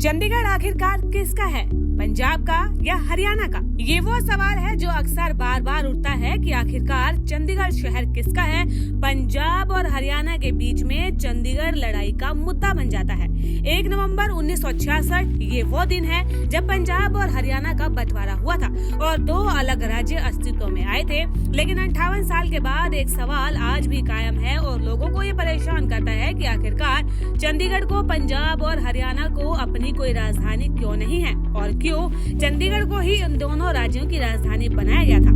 चंडीगढ़ आखिरकार किसका है, पंजाब का या हरियाणा का? ये वो सवाल है जो अक्सर बार बार उठता है कि आखिरकार चंडीगढ़ शहर किसका है। पंजाब और हरियाणा के बीच में चंडीगढ़ लड़ाई का मुद्दा बन जाता है। 1 नवंबर 1966 ये वो दिन है जब पंजाब और हरियाणा का बंटवारा हुआ था और 2 अलग राज्य अस्तित्व में आए थे। लेकिन 58 साल के बाद एक सवाल आज भी कायम है और लोगों को ये परेशान करता है कि आखिरकार चंडीगढ़ को पंजाब और हरियाणा को अपनी कोई राजधानी क्यों नहीं है और क्यों चंडीगढ़ को ही इन दोनों राज्यों की राजधानी बनाया गया था।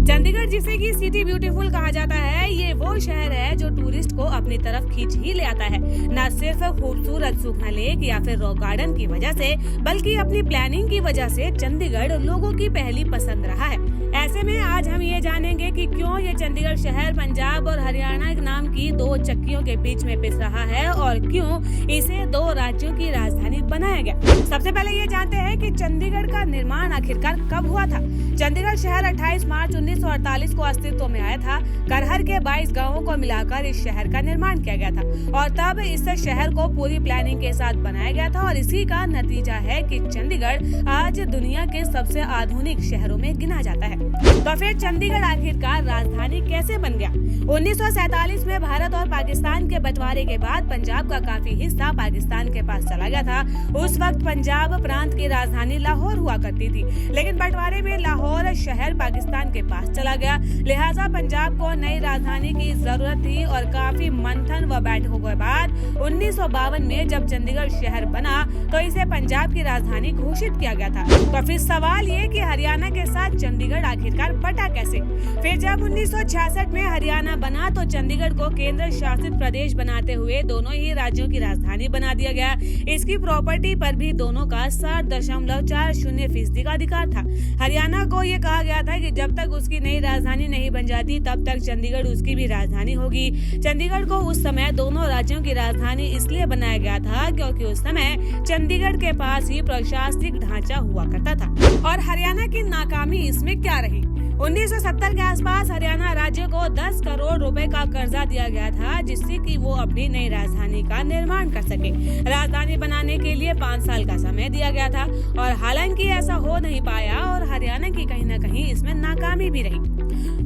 चंडीगढ़ जिसे कि सिटी ब्यूटीफुल कहा जाता है, ये वो शहर है जो टूरिस्ट को अपनी तरफ खींच ही ले आता है। न सिर्फ खूबसूरत सुखना लेक या फिर रॉक गार्डन की वजह से, बल्कि अपनी प्लानिंग की वजह से चंडीगढ़ लोगों की पहली पसंद रहा है। ऐसे में आज हम ये जानेंगे कि क्यों ये चंडीगढ़ शहर पंजाब और हरियाणा नाम की 2 चक्कियों के बीच में पिस रहा है और क्यों इसे 2 राज्यों की राजधानी बनाया गया। सबसे पहले ये जानते हैं कि चंडीगढ़ का निर्माण आखिरकार कब हुआ था। चंडीगढ़ शहर 28 मार्च 1948 को अस्तित्व में आया था। करहर के 22 गांवों को मिलाकर इस शहर का निर्माण किया गया था और तब इस शहर को पूरी प्लानिंग के साथ बनाया गया था और इसी का नतीजा है कि चंडीगढ़ आज दुनिया के सबसे आधुनिक शहरों में गिना जाता है। तो फिर चंडीगढ़ आखिरकार राजधानी कैसे बन गया? 1947 में भारत और पाकिस्तान के बंटवारे के बाद पंजाब का काफी हिस्सा पाकिस्तान के पास चला गया था। उस वक्त पंजाब प्रांत की राजधानी लाहौर हुआ करती थी, लेकिन बंटवारे में लाहौर शहर पाकिस्तान के पास चला गया। लिहाजा पंजाब को नई राजधानी की जरूरत थी और काफी मंथन व बैठकों के बाद 1952 में जब चंडीगढ़ शहर बना तो इसे पंजाब की राजधानी घोषित किया गया था। तो फिर सवाल ये कि हरियाणा के साथ चंडीगढ़ आखिरकार बटा कैसे? फिर जब 1966 में हरियाणा बना तो चंडीगढ़ को केंद्र शासित प्रदेश बनाते हुए दोनों ही राज्यों की राजधानी बना दिया गया। इसकी प्रॉपर्टी पर भी दोनों का 60.40% का अधिकार था। हरियाणा को ये कहा गया था कि जब तक उसकी नई राजधानी नहीं बन जाती तब तक चंडीगढ़ उसकी भी राजधानी होगी। चंडीगढ़ को उस समय दोनों राज्यों की राजधानी इसलिए बनाया गया था क्योंकि उस समय चंडीगढ़ के पास ही प्रशासनिक ढांचा हुआ करता था। और हरियाणा की नाकामी इसमें क्या रही? 1970 के आसपास हरियाणा राज्य को 10 करोड़ रुपए का कर्जा दिया गया था जिससे कि वो अपनी नई राजधानी का निर्माण कर सके। राजधानी बनाने के लिए 5 साल का समय दिया गया था और हालांकि ऐसा हो नहीं पाया और हरियाणा की कहीं न कहीं इसमें नाकामी भी रही।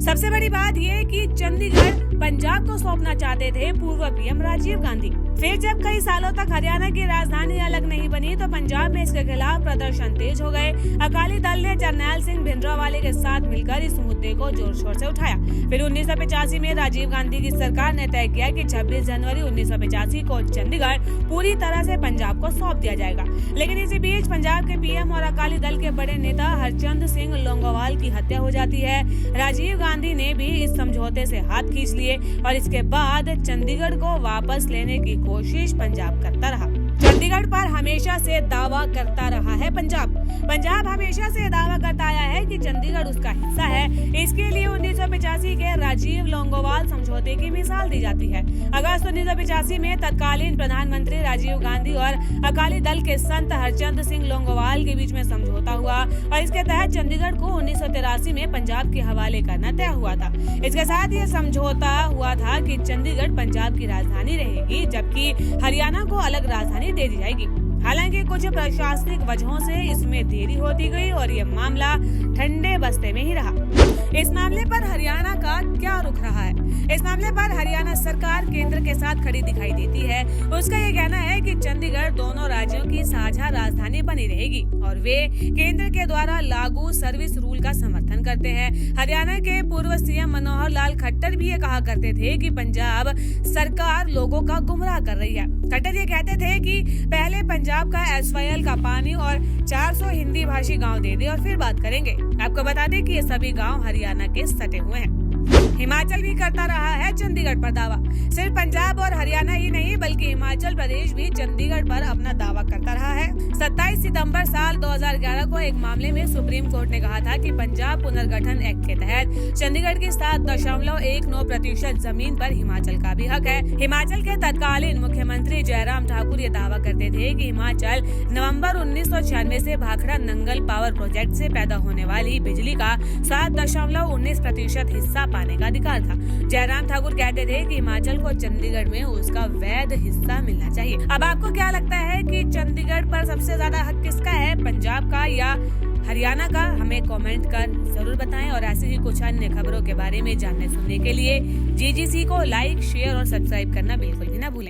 सबसे बड़ी बात यह कि चंडीगढ़ पंजाब को सौंपना चाहते थे पूर्व पीएम राजीव गांधी। फिर जब कई सालों तक हरियाणा की राजधानी अलग नहीं बनी तो पंजाब में इसके खिलाफ प्रदर्शन तेज हो गए। अकाली दल ने जरनैल सिंह भिंडरावाले के साथ मिलकर इस मुद्दे को जोर शोर से उठाया। फिर 1985 में राजीव गांधी की सरकार ने तय किया कि 26 जनवरी 1985 को चंडीगढ़ पूरी तरह से पंजाब को सौंप दिया जाएगा। लेकिन इसी बीच पंजाब के पीएम और अकाली दल के बड़े नेता हरचंद सिंह लोंगोवाल की हत्या हो जाती है। राजीव गांधी ने भी इस समझौते से हाथ खींच लिए और इसके बाद चंडीगढ़ को वापस लेने की कोशिश पंजाब करता रहा। चंडीगढ़ पर हमेशा से दावा करता रहा है पंजाब हमेशा से दावा करता आया है कि चंडीगढ़ उसका हिस्सा है। इसके लिए 1985 के राजीव लोंगोवाल समझौते की मिसाल दी जाती है। अगस्त 1985 में तत्कालीन प्रधानमंत्री राजीव गांधी और अकाली दल के संत हरचंद सिंह लोंगोवाल के बीच में समझौता हुआ और इसके तहत चंडीगढ़ को 1983 में पंजाब के हवाले करना तय हुआ था। इसके साथ ये समझौता हुआ था कि चंडीगढ़ पंजाब की राजधानी रहेगी जबकि हरियाणा को अलग राजधानी दे दी जाएगी। हालांकि कुछ प्रशासनिक वजहों से इसमें देरी होती गई और ये मामला ठंडे बस्ते में ही रहा। इस मामले पर हरियाणा का क्या रुख रहा है? इस मामले पर हरियाणा सरकार केंद्र के साथ खड़ी दिखाई देती है। उसका ये कहना है कि चंडीगढ़ दोनों राज्यों की साझा राजधानी बनी रहेगी और वे केंद्र के द्वारा लागू सर्विस रूल का समर्थन करते हैं। हरियाणा के पूर्व सीएम मनोहर लाल खट्टर भी ये कहा करते थे कि पंजाब सरकार लोगों का गुमराह कर रही है। खट्टर ये कहते थे कि पहले पंजाब का एसवाईएल का पानी और 400 हिंदी भाषी गांव दे दे और फिर बात करेंगे। आपको बता दें कि ये सभी गांव हरियाणा के सटे हुए हैं। हिमाचल भी करता रहा है चंडीगढ़ पर दावा। सिर्फ पंजाब और हरियाणा ही नहीं बल्कि हिमाचल प्रदेश भी चंडीगढ़ पर अपना दावा करता रहा है। 27 सितंबर साल 2011 को एक मामले में सुप्रीम कोर्ट ने कहा था कि पंजाब पुनर्गठन एक्ट के तहत चंडीगढ़ की 7.19% जमीन पर हिमाचल का भी हक है। हिमाचल के तत्कालीन मुख्यमंत्री जयराम ठाकुर ये दावा करते थे कि हिमाचल नवंबर 1996 से भाखड़ा नंगल पावर प्रोजेक्ट से पैदा होने वाली बिजली का 7.19% हिस्सा पाने का अधिकार था। जयराम ठाकुर कहते थे कि हिमाचल को चंडीगढ़ में उसका वैध हिस्सा मिलना चाहिए। अब आपको क्या लगता है कि चंडीगढ़ पर सबसे ज्यादा हक किसका है, पंजाब का या हरियाणा का? हमें कमेंट कर जरूर बताएं और ऐसी ही कुछ अन्य खबरों के बारे में जानने सुनने के लिए GGC को लाइक, शेयर और सब्सक्राइब करना बिल्कुल भी ना भूलें।